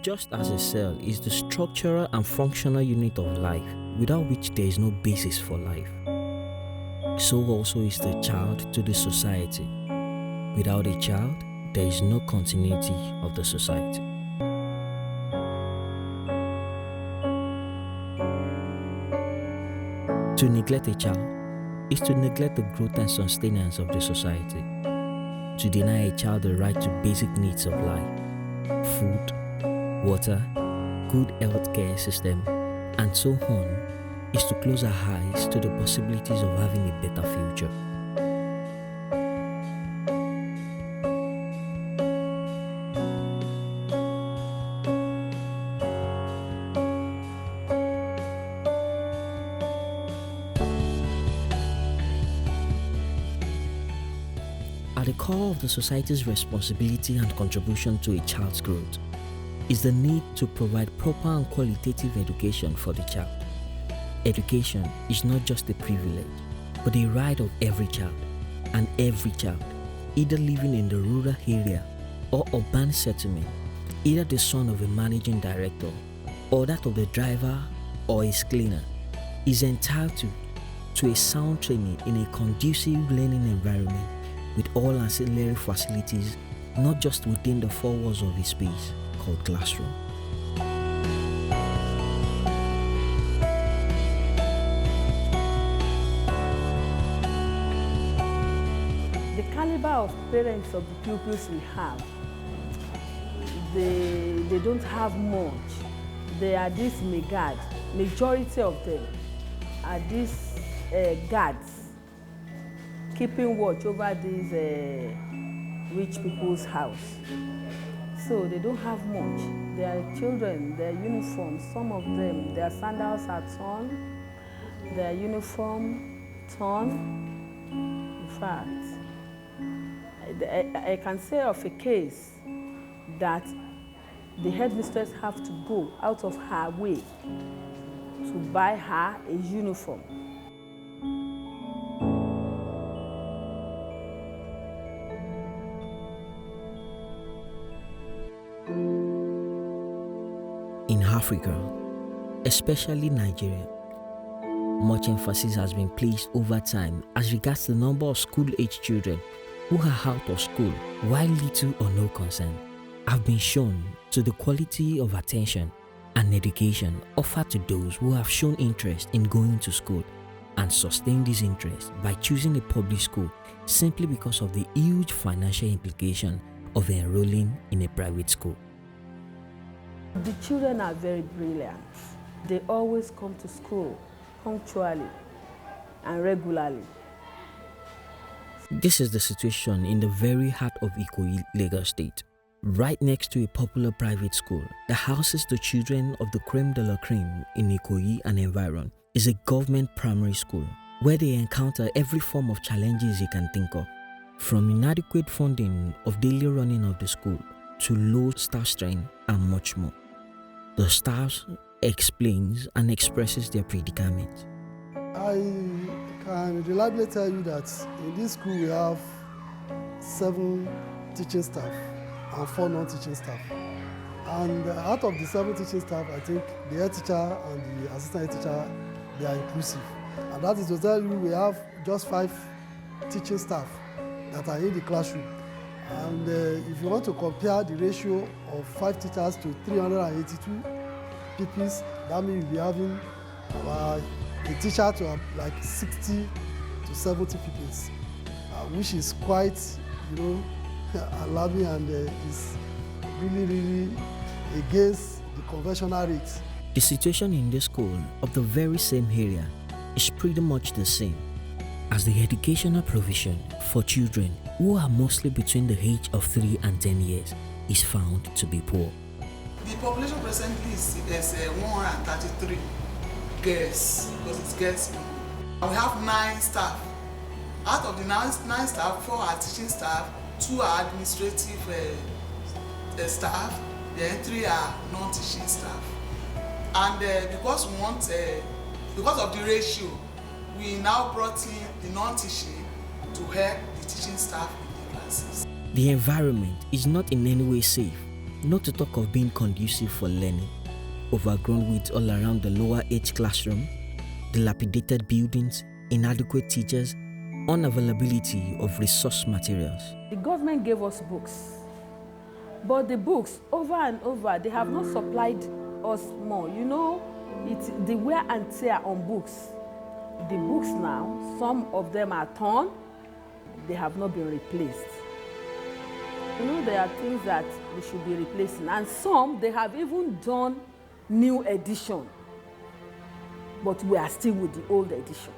Just as a cell is the structural and functional unit of life, without which there is no basis for life, so also is the child to the society. Without a child, there is no continuity of the society. To neglect a child is to neglect the growth and sustenance of the society. To deny a child the right to basic needs of life, food, water, good healthcare system, and so on, is to close our eyes to the possibilities of having a better future. At the core of the society's responsibility and contribution to a child's growth is the need to provide proper and qualitative education for the child. Education is not just a privilege, but a right of every child, and every child, either living in the rural area or urban settlement, either the son of a managing director or that of the driver or his cleaner, is entitled to a sound training in a conducive learning environment with all ancillary facilities, not just within the four walls of a space called classroom. The caliber of parents of the pupils we have, they don't have much. They are these megad. Majority of them are these guards keeping watch over these rich people's house. So they don't have much. Their children, their uniforms, some of them, their sandals are torn, their uniform torn. In fact, I can say of a case that the headmistress have to go out of her way to buy her a uniform. In Africa, especially Nigeria, much emphasis has been placed over time as regards the number of school-age children who are out of school, while little or no concern have been shown to the quality of attention and education offered to those who have shown interest in going to school and sustain this interest by choosing a public school simply because of the huge financial implication of enrolling in a private school. The children are very brilliant. They always come to school punctually and regularly. This is the situation in the very heart of Ikoyi, Lagos State. Right next to a popular private school that houses the children of the creme de la creme in Ikoyi and environ is a government primary school where they encounter every form of challenges you can think of, from inadequate funding of daily running of the school to low staff strength and much more. The staff explains and expresses their predicament. I can reliably tell you that in this school we have 7 teaching staff and 4 non-teaching staff. And out of the 7 teaching staff, I think the head teacher and the assistant head teacher, they are inclusive. And that is to tell you we have just 5 teaching staff that are in the classroom. And if you want to compare the ratio of 5 teachers to 382 pupils, that means you'll be having a teacher to have like 60 to 70 pupils, which is quite, alarming and is really against the conventional rates. The situation in this school of the very same area is pretty much the same as the educational provision for children who are mostly between the age of 3 and 10 years is found to be poor. The population presently is 133 girls, because it's girls. We have 9 staff. Out of the 9 staff, 4 are teaching staff, 2 are administrative staff, then 3 are non-teaching staff. And because we want, because of the ratio, we now brought in the non-teaching to help the teaching staff in the classes. The environment is not in any way safe, not to talk of being conducive for learning. Overgrown weeds all around the lower age classroom, dilapidated buildings, inadequate teachers, unavailability of resource materials. The government gave us books, but the books, over and over, they have not supplied us more. You know, it's the wear and tear on books. The books now, some of them are torn, they have not been replaced. You know, there are things that they should be replacing, and some, they have even done new edition, but we are still with the old edition.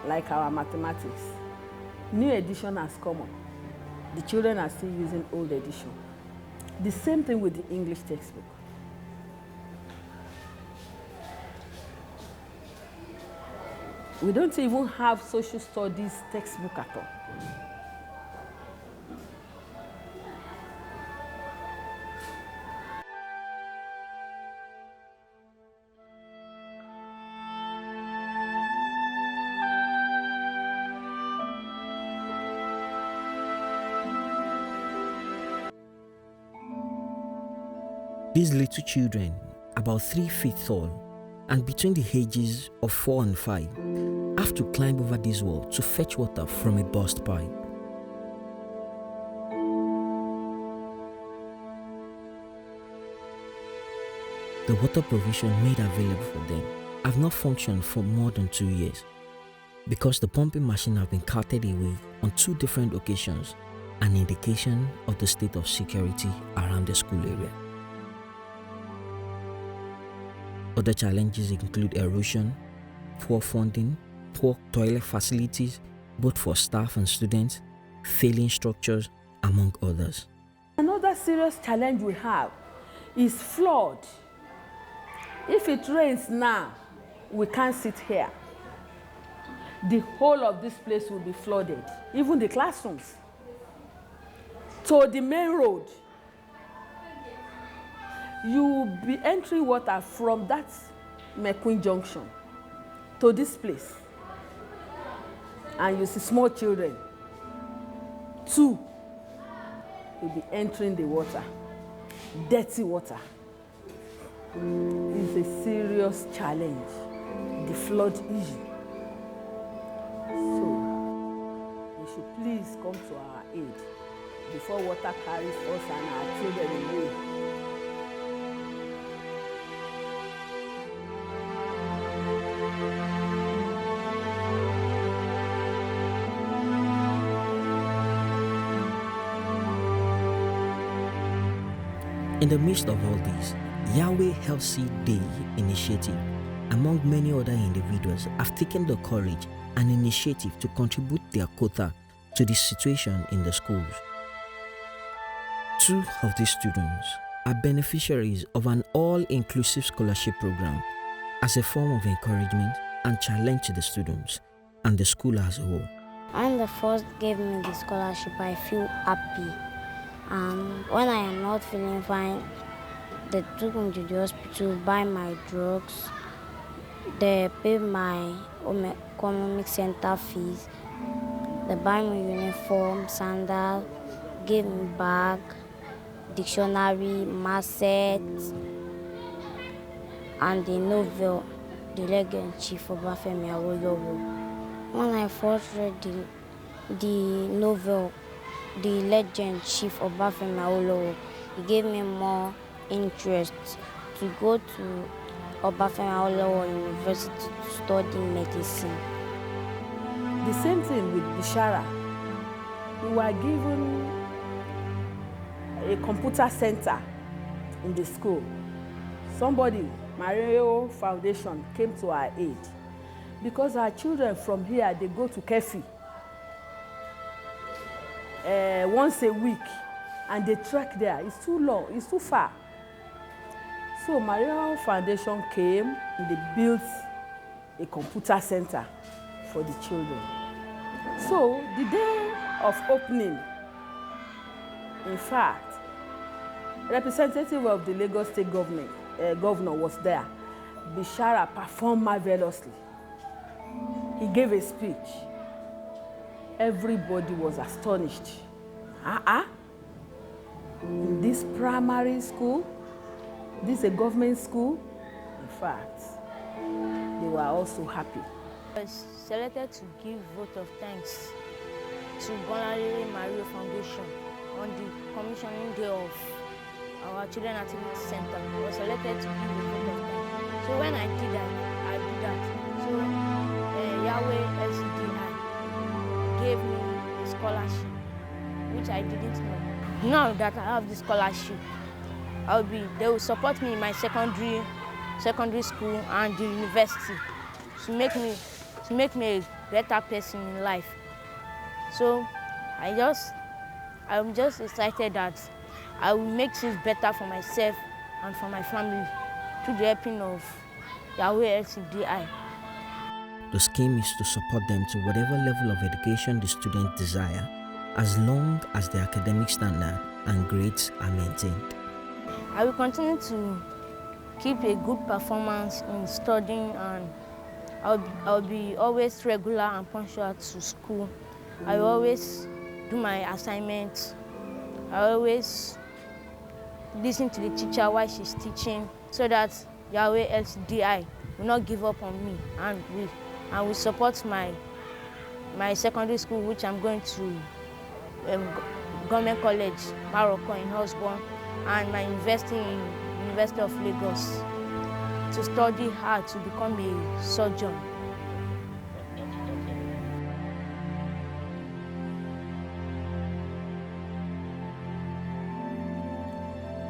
Like our mathematics. New edition has come up. The children are still using old edition. The same thing with the English textbook. We don't even have social studies textbook at all. These little children, about 3 feet tall, and between the ages of 4 and 5, have to climb over this wall to fetch water from a burst pipe. The water provision made available for them have not functioned for more than 2 years because the pumping machine have been carted away on 2 different occasions, an indication of the state of security around the school area. Other challenges include erosion, poor funding, poor toilet facilities, both for staff and students, failing structures, among others. Another serious challenge we have is flood. If it rains now, we can't sit here. The whole of this place will be flooded, even the classrooms. So the main road, you will be entering water from that McQueen Junction to this place. And you see small children, 2 will be entering the water, dirty water. It's a serious challenge, the flood issue. So, we should please come to our aid before water carries us and our children away. In the midst of all this, Yahweh Healthy Day initiative, among many other individuals, have taken the courage and initiative to contribute their quota to the situation in the schools. 2 of these students are beneficiaries of an all-inclusive scholarship program as a form of encouragement and challenge to the students and the school as a whole. When the first gave me the scholarship, I feel happy. When I am not feeling fine, they took me to the hospital, buy my drugs, they pay my home economic center fees, they buy me uniform, sandal, gave me bag, dictionary, math set, and the novel, The Legend Chief of Obafemi Awolowo. When I first read the novel, The Legend Chief of Obafemi Awolowo, it gave me more interest to go to Obafemi Awolowo University to study medicine. The same thing with Bishara. We were given a computer center in the school. Somebody, Mario Foundation, came to our aid because our children from here, they go to Kefi once a week, and they trek there. It's too long, it's too far. So Mario Foundation came and they built a computer center for the children. So the day of opening, in fact, representative of the Lagos State government, governor was there. Bishara performed marvelously. He gave a speech. Everybody was astonished In this primary school, this is a government school. In fact, they were also happy. I was selected to give vote of thanks to Bonale Mario Foundation on the commissioning day of our Children Activity Center. I was selected to give a vote of thanks. So when I did that. So Yahweh LCDI gave me a scholarship, which I didn't know. Now that I have the scholarship, they will support me in my secondary school and the university to make me a better person in life. So I'm just excited that I will make things better for myself and for my family through the helping of Yahweh LCDI. The scheme is to support them to whatever level of education the students desire, as long as the academic standard and grades are maintained. I will continue to keep a good performance in studying, and I'll be always regular and punctual to school. I will always do my assignments. I always listen to the teacher while she's teaching, so that Yahweh LCDI will not give up on me, and will support my secondary school, which I'm going to Government College, Morocco in Osborne, and my university in University of Lagos, to study hard to become a surgeon.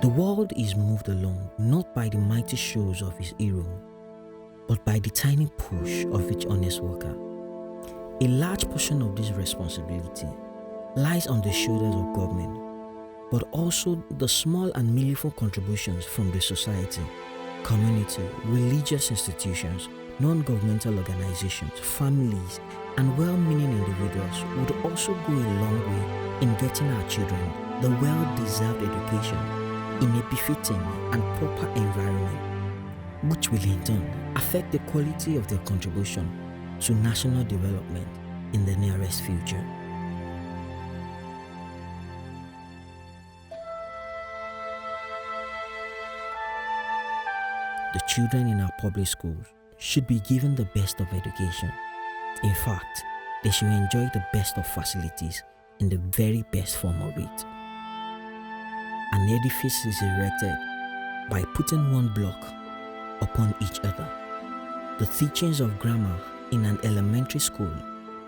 The world is moved along not by the mighty shows of his hero, but by the tiny push of each honest worker. A large portion of this responsibility lies on the shoulders of government, but also the small and meaningful contributions from the society, community, religious institutions, non-governmental organizations, families, and well-meaning individuals would also go a long way in getting our children the well-deserved education in a befitting and proper environment, which will in turn affect the quality of their contribution to national development in the nearest future. The children in our public schools should be given the best of education. In fact, they should enjoy the best of facilities in the very best form of it. An edifice is erected by putting one block upon each other. The teachings of grammar in an elementary school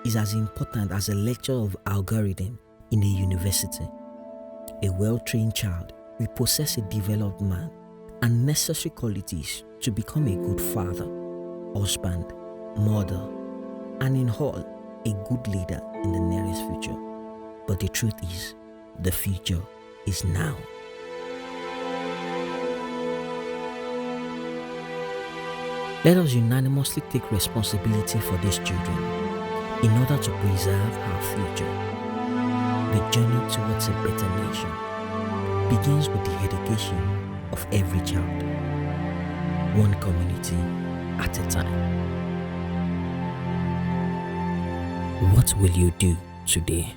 is as important as a lecture of algorithm in a university. A well-trained child will possess a developed man and necessary qualities to become a good father, husband, mother, and in all, a good leader in the nearest future. But the truth is, the future is now. Let us unanimously take responsibility for these children in order to preserve our future. The journey towards a better nation begins with the education of every child, one community at a time. What will you do today?